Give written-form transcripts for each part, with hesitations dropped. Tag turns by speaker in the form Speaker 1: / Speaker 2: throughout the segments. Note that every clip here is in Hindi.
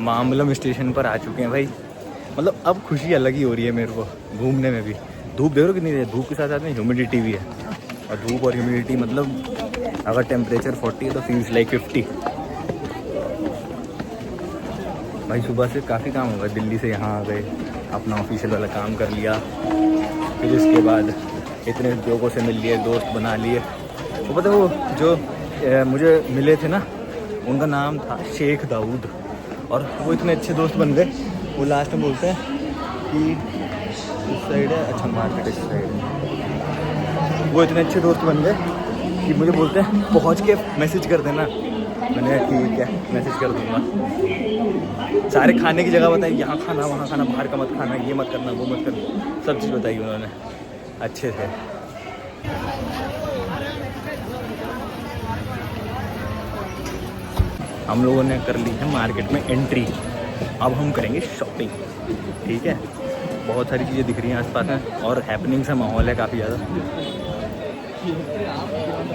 Speaker 1: मामलम स्टेशन पर आ चुके हैं भाई। मतलब अब खुशी अलग ही हो रही है मेरे को घूमने में भी। धूप देख रहे हो कितनी है, धूप के साथ साथ में ह्यूमिडिटी भी है। और धूप और ह्यूमिडिटी मतलब अगर टेम्परेचर 40 है तो फील्स लाइक 50। भाई सुबह से काफ़ी काम होगा, दिल्ली से यहाँ आ गए, अपना ऑफिशियल वाला काम कर लिया, फिर इसके बाद इतने लोगों से मिल लिए, दोस्त बना लिए। तो पता वो जो मुझे मिले थे ना, उनका नाम था शेख दाऊद, और वो इतने अच्छे दोस्त बन गए। वो लास्ट में बोलते हैं कि इस साइड है, अच्छा मार्केट इस साइड है। वो इतने अच्छे दोस्त बन गए कि मुझे बोलते हैं पहुंच के मैसेज कर देना। मैंने ठीक है मैसेज कर दूँगा। सारे खाने की जगह बताई, यहाँ खाना वहाँ खाना, बाहर का मत खाना, ये मत करना वो मत करना, सब चीज़ बताई उन्होंने, अच्छे थे। हम लोगों ने कर ली है मार्केट में एंट्री। अब हम करेंगे शॉपिंग, ठीक है। बहुत सारी चीज़ें दिख रही हैं आसपास में और हैपनिंग सा माहौल है काफ़ी ज़्यादा।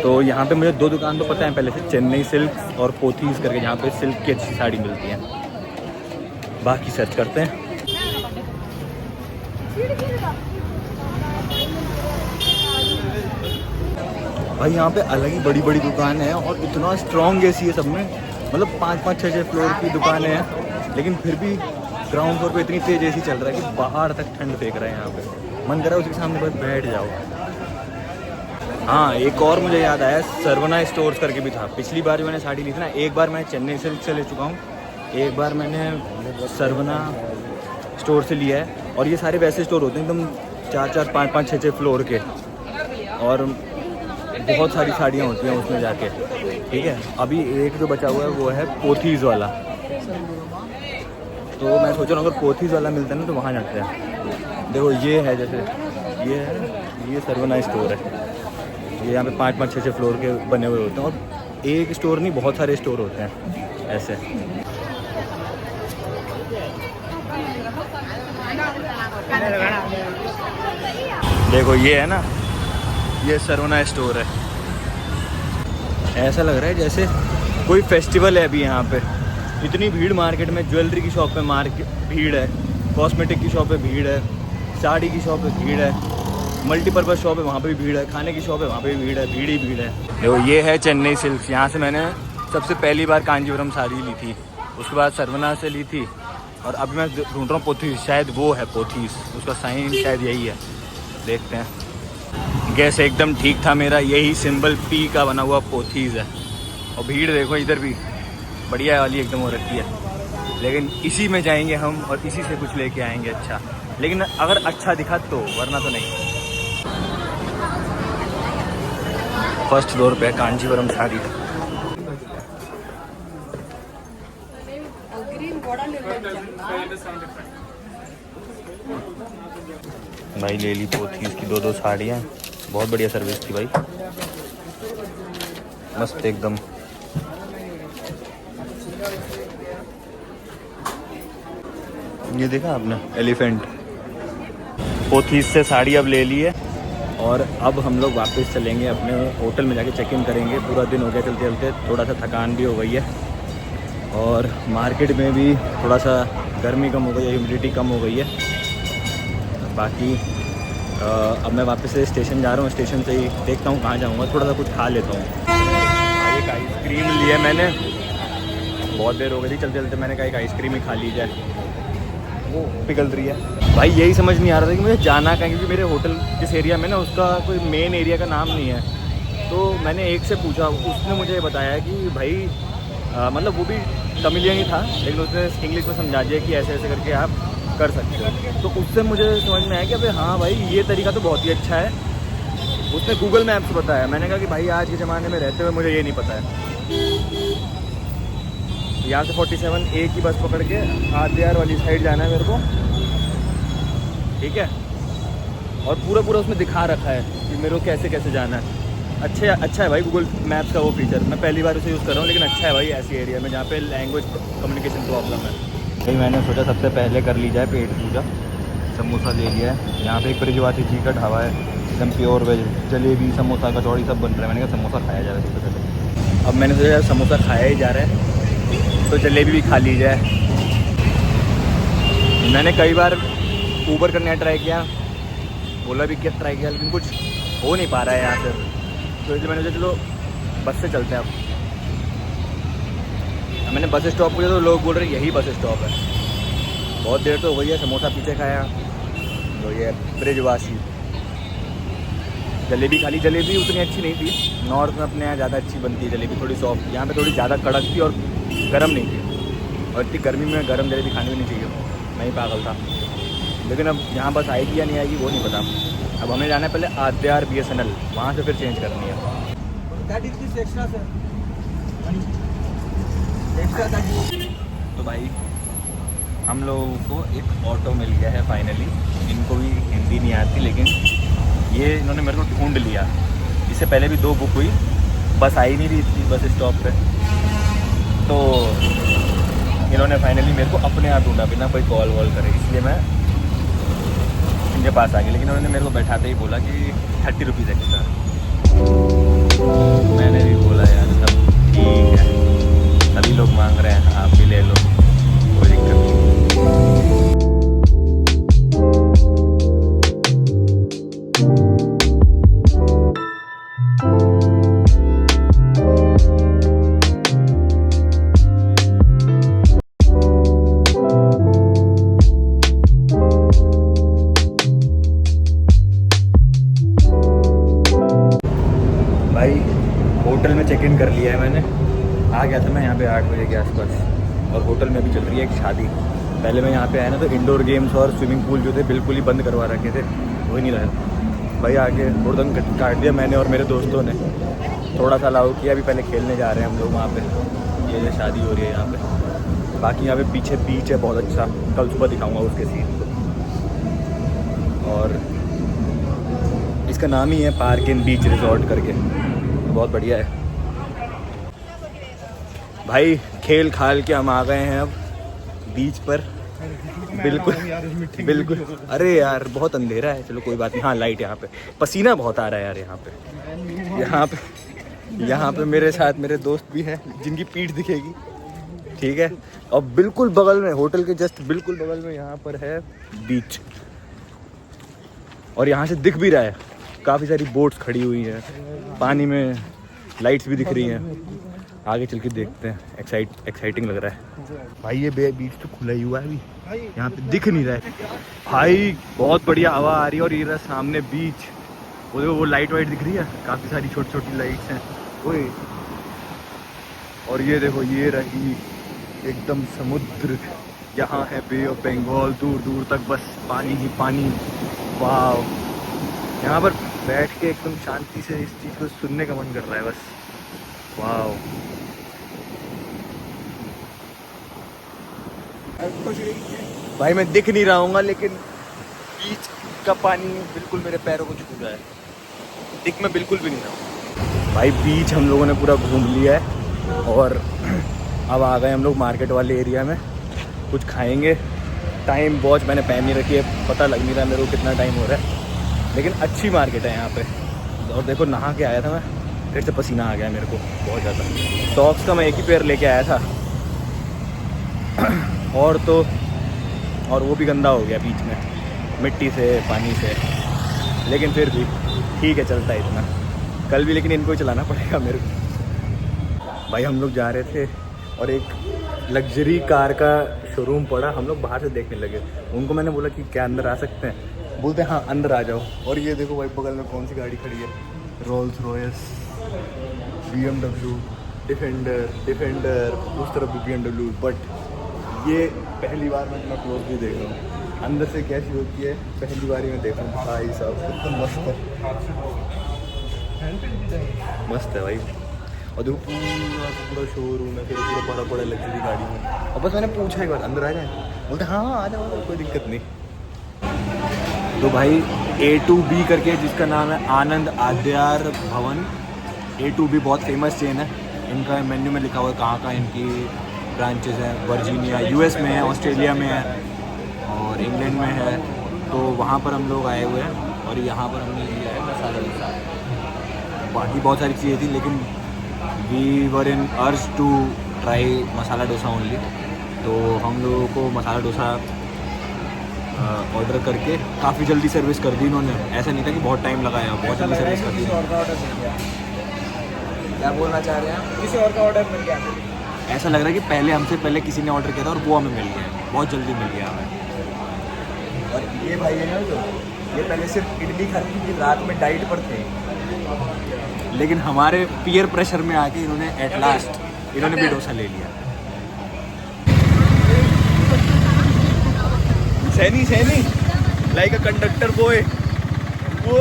Speaker 1: तो यहाँ पे मुझे 2 दुकान तो पता है पहले से, चेन्नई सिल्क और पोथीज़ करके, जहाँ पे सिल्क की अच्छी साड़ी मिलती है। बाकी सर्च करते हैं। भाई यहाँ पे अलग ही बड़ी बड़ी दुकान है और इतना स्ट्रॉन्ग एसी है सब में। मतलब 5-5, 6-6 फ्लोर की दुकानें हैं, लेकिन फिर भी ग्राउंड फ्लोर पे इतनी तेज एसी चल रहा है कि बाहर तक ठंड फेंक रहा है। यहाँ पे मन कर रहा है उसके सामने बस बैठ जाओ। हाँ, एक और मुझे याद आया, सरवना स्टोर्स करके भी था। पिछली बार जो मैंने साड़ी ली थी ना, एक बार मैं चेन्नई सिल्क से ले चुका हूँ, एक बार मैंने सरवना स्टोर से लिया है। और ये सारे वैसे स्टोर होते हैं एकदम 4-4, 5-5, 6-6 फ्लोर के, और बहुत सारी साड़ियाँ होती हैं उसमें जाके, ठीक है। अभी एक जो बचा हुआ है वो है पोथीज़ वाला। तो मैं सोच रहा हूँ अगर पोथीज़ वाला मिलता है ना तो वहाँ जाते हैं। देखो ये है, जैसे ये है, ये सरवना स्टोर है। ये यहाँ पे 5-5, 6-6 फ्लोर के बने हुए होते हैं, और एक स्टोर नहीं बहुत सारे स्टोर होते हैं ऐसे। देखो ये है ना, ये सरवना स्टोर है। ऐसा लग रहा है जैसे कोई फेस्टिवल है अभी यहाँ पे। इतनी भीड़ मार्केट में, ज्वेलरी की शॉप पे भीड़ है, कॉस्मेटिक की शॉप पे भीड़ है, साड़ी की शॉप पे भीड़ है, मल्टीपर्पज़ शॉप है वहाँ पे भी भीड़ है, खाने की शॉप है वहाँ पे भी भीड़ है, भीड़ ही भीड़ है। देखो ये है चेन्नई सिल्क। यहाँ से मैंने सबसे पहली बार कांजीवरम साड़ी ली थी, उसके बाद सरवना से ली थी, और अभी मैं ढूंढ रहा हूँ पोथीस, शायद वो है पोथीस, उसका साइन शायद यही है। देखते हैं। गैस एकदम ठीक था मेरा, यही सिंबल पी का बना हुआ पोथीस है। और भीड़ देखो इधर भी बढ़िया वाली एकदम हो रखी है, लेकिन इसी में जाएंगे हम और इसी से कुछ लेके आएंगे अच्छा। लेकिन अगर अच्छा दिखा तो, वरना तो नहीं। फर्स्ट फ्लोर पे कांजीवरम साड़ी। भाई ले ली पोथीस की 2-2 साड़ियाँ, बहुत बढ़िया सर्विस थी भाई, मस्त एकदम। ये देखा आपने एलिफेंट। पोथीस से साड़ी अब ले ली है, और अब हम लोग वापस चलेंगे अपने होटल में, जाके चेक इन करेंगे। पूरा दिन हो गया चलते चलते, थोड़ा सा थकान भी हो गई है, और मार्केट में भी थोड़ा सा गर्मी कम हो गई है, ह्यूमिडिटी कम हो गई है। बाकी अब मैं वापस से स्टेशन जा रहा हूँ, स्टेशन से ही देखता हूँ कहाँ जाऊँगा, थोड़ा सा कुछ खा लेता हूँ। एक आइसक्रीम लिया मैंने, बहुत देर हो गई थी चलते चलते, मैंने कहा एक आइसक्रीम ही खा ली जाए। वो पिघल रही है भाई, यही समझ नहीं आ रहा था कि मुझे जाना कहाँ, क्योंकि मेरे होटल जिस एरिया में ना, उसका कोई मेन एरिया का नाम नहीं है। तो मैंने एक से पूछा, उसने मुझे बताया कि भाई मतलब वो भी तमिलियन ही था, लेकिन उसने इंग्लिश में समझा दिया कि ऐसे ऐसे करके आप कर सकते हो। तो उससे मुझे समझ में आया कि अबे हाँ भाई ये तरीका तो बहुत ही अच्छा है। उसने गूगल मैप्स बताया, मैंने कहा कि भाई आज के ज़माने में रहते हुए मुझे ये नहीं पता है। यहाँ से 47A की बस पकड़ के आर वाली साइड जाना है मेरे को, ठीक है। और पूरा पूरा उसमें दिखा रखा है कि मेरे को कैसे कैसे जाना है। अच्छा है भाई गूगल मैप्स का वो फीचर, मैं पहली बार उसे यूज़ कर रहा हूँ, लेकिन अच्छा है भाई ऐसी एरिया में जहाँ पे लैंग्वेज कम्युनिकेशन प्रॉब्लम है। भाई मैंने सोचा सबसे पहले कर ली जाए पेट पूजा। समोसा ले लिया है, यहाँ पे एक प्रजवाती जी का ढाबा है, एकदम प्योर वेज, जलेबी समोसा कचौड़ी सब बन रहा है। मैंने कहा समोसा खाया जाए सबसे पहले। अब मैंने सोचा समोसा खाया ही जा रहा है तो जलेबी भी खा ली जाए। मैंने कई बार ऊबर करने का ट्राई किया, ओला भी किया ट्राई किया, लेकिन कुछ हो नहीं पा रहा है यहाँ से। तो इसलिए मैंने सोचा चलो बस से चलते हैं। अब मैंने बस स्टॉप पूछा तो लोग बोल रहे यही बस स्टॉप है। बहुत देर तो हो गई है, समोसा पीछे खाया, तो ये ब्रिजवासी। जलेबी खाली, जलेबी उतनी अच्छी नहीं थी। नॉर्थ में अपने यहाँ ज़्यादा अच्छी बनती है जलेबी, थोड़ी सॉफ्ट। यहाँ पे थोड़ी ज़्यादा कड़क थी और गर्म नहीं थी। और इतनी गर्मी में गर्म जलेबी खानी भी नहीं चाहिए, मैं ही पागल था। लेकिन अब यहाँ बस आएगी या नहीं आएगी वो नहीं पता। अब हमें जाना है पहले आद्यार BSNL, वहाँ से फिर चेंज करनी है। तो भाई हम लोगों को एक ऑटो मिल गया है फाइनली। इनको भी हिंदी नहीं आती, लेकिन ये इन्होंने मेरे को ढूंढ लिया। इससे पहले भी 2 बुक हुई, बस आई नहीं रही थी बस स्टॉप पे, तो इन्होंने फाइनली मेरे को अपने आप ढूंढा बिना कोई कॉल वॉल करे। इसलिए मैं इनके पास आ गया। लेकिन उन्होंने मेरे को बैठाते ही बोला कि 30 रुपीज़ एक्स्ट्रा। मैंने भी बोला यार सब ठीक है, सभी लोग मांग रहे हैं, आप भी ले लो, कोई दिक्कत नहीं। भाई होटल में चेक इन कर लिया है मैंने। आ गया था मैं यहाँ पे 8 बजे के आसपास, और होटल में भी चल रही है एक शादी। पहले मैं यहाँ पे आया ना तो इंडोर गेम्स और स्विमिंग पूल जो थे बिल्कुल ही बंद करवा रखे थे, हो ही नहीं रहा। भाई आके हुड़दंग काट दिया मैंने और मेरे दोस्तों ने। थोड़ा सा अलाउ किया, अभी पहले खेलने जा रहे हैं हम लोग वहाँ पे। ये शादी हो रही है यहाँ पे। बाकी यहाँ पे पीछे बीच है बहुत अच्छा, कल सुबह दिखाऊँगा उसके सीन। और इसका नाम ही है पार्क एंड बीच रिजॉर्ट करके, तो बहुत बढ़िया है। भाई खेल खाल के हम आ गए हैं अब बीच पर। बिल्कुल बिल्कुल, अरे यार बहुत अंधेरा है, चलो कोई बात नहीं। हाँ लाइट यहाँ पे, पसीना बहुत आ रहा है यार यहाँ पे मेरे साथ मेरे दोस्त भी हैं जिनकी पीठ दिखेगी, ठीक है। और बिल्कुल बगल में, होटल के जस्ट बिल्कुल बगल में यहाँ पर है बीच, और यहाँ से दिख भी रहा है काफ़ी सारी बोट्स खड़ी हुई हैं पानी में, लाइट्स भी दिख रही हैं। आगे चल के देखते हैं, एक्साइटिंग लग रहा है। भाई ये बीच तो खुला ही हुआ है अभी, यहाँ पे दिख नहीं रहा है। भाई बहुत बढ़िया हवा आ रही है, और ये रहा सामने बीच, वो लाइट वाइट दिख रही है, काफ़ी सारी छोटी छोटी लाइट्स हैं ओए। और ये देखो ये रही एकदम समुद्र, यहाँ है बे ऑफ बंगाल, दूर दूर तक बस पानी ही पानी। वाह, यहाँ पर बैठ के एकदम शांति से इस चीज़ को सुनने का मन कर रहा है बस। वाह, भाई मैं दिख नहीं रहा हूँ, लेकिन बीच का पानी बिल्कुल मेरे पैरों को छू रहा है। दिख मैं बिल्कुल भी नहीं रहा हूँ। भाई बीच हम लोगों ने पूरा घूम लिया है, और अब आ गए हम लोग मार्केट वाले एरिया में, कुछ खाएंगे। टाइम वॉच मैंने पहन नहीं रखी है, पता लग नहीं रहा मेरे को कितना टाइम हो रहा है, लेकिन अच्छी मार्केट है यहाँ पे। और देखो नहा के आया था मैं, फिर से पसीना आ गया मेरे को बहुत ज़्यादा। सॉक्स का मैं एक ही पेयर लेके आया था और वो भी गंदा हो गया बीच में, मिट्टी से पानी से, लेकिन फिर भी ठीक है, चलता है इतना। कल भी लेकिन इनको ही चलाना पड़ेगा मेरे को। भाई हम लोग जा रहे थे और एक लग्जरी कार का शोरूम पड़ा, हम लोग बाहर से देखने लगे। उनको मैंने बोला कि क्या अंदर आ सकते हैं, बोलते हैं हाँ अंदर आ जाओ। और ये देखो भाई बगल में कौन सी गाड़ी खड़ी है, रोल्स रॉयस, BMW, डिफेंडर, उस तरफ भी BMW। बट ये पहली बार मैं इतना क्लोज भी देख रहा हूँ, अंदर से कैसी होती है पहली बार ही मैं देख रहा हूँ। भाई साहब कितना मस्त है, मस्त है भाई। और देखो पूरा शोरूम है, फिर पूरा बड़ा बड़ा लग्जरी गाड़ी में। और बस मैंने पूछा एक बार अंदर आ जाए, बोलते हाँ आ जाओ कोई दिक्कत नहीं। तो भाई A2B करके जिसका नाम है आनंद आद्यार भवन, A2B बहुत फेमस चेन है। इनका मेन्यू में लिखा हुआ है कहाँ कहाँ इनकी ब्रांचेस हैं। वर्जीनिया US में है, ऑस्ट्रेलिया में है, और इंग्लैंड में है। तो वहाँ पर हम लोग आए हुए हैं, और यहाँ पर हमने लिया है मसाला डोसा। बाकी बहुत सारी चीज़ें थी, लेकिन we were in urge to try masala dosa only. तो हम लोगों को मसाला डोसा ऑर्डर करके काफ़ी जल्दी सर्विस कर दी इन्होंने। ऐसा नहीं था कि बहुत टाइम लगाया, बहुत जल्दी सर्विस कर दी।
Speaker 2: क्या बोलना चाह रहे हैं? किसी और का ऑर्डर मिल गया।
Speaker 1: ऐसा लग रहा है कि पहले किसी ने ऑर्डर किया था और वो हमें मिल गया है, बहुत जल्दी मिल गया हमें।
Speaker 2: और ये भाई है ना जो, ये पहले सिर्फ इडली खाते थे, रात में डाइट पर थे,
Speaker 1: लेकिन हमारे पीयर प्रेशर में आके इन्होंने एट लास्ट इन्होंने भी डोसा ले लिया। Saini like a conductor boy वो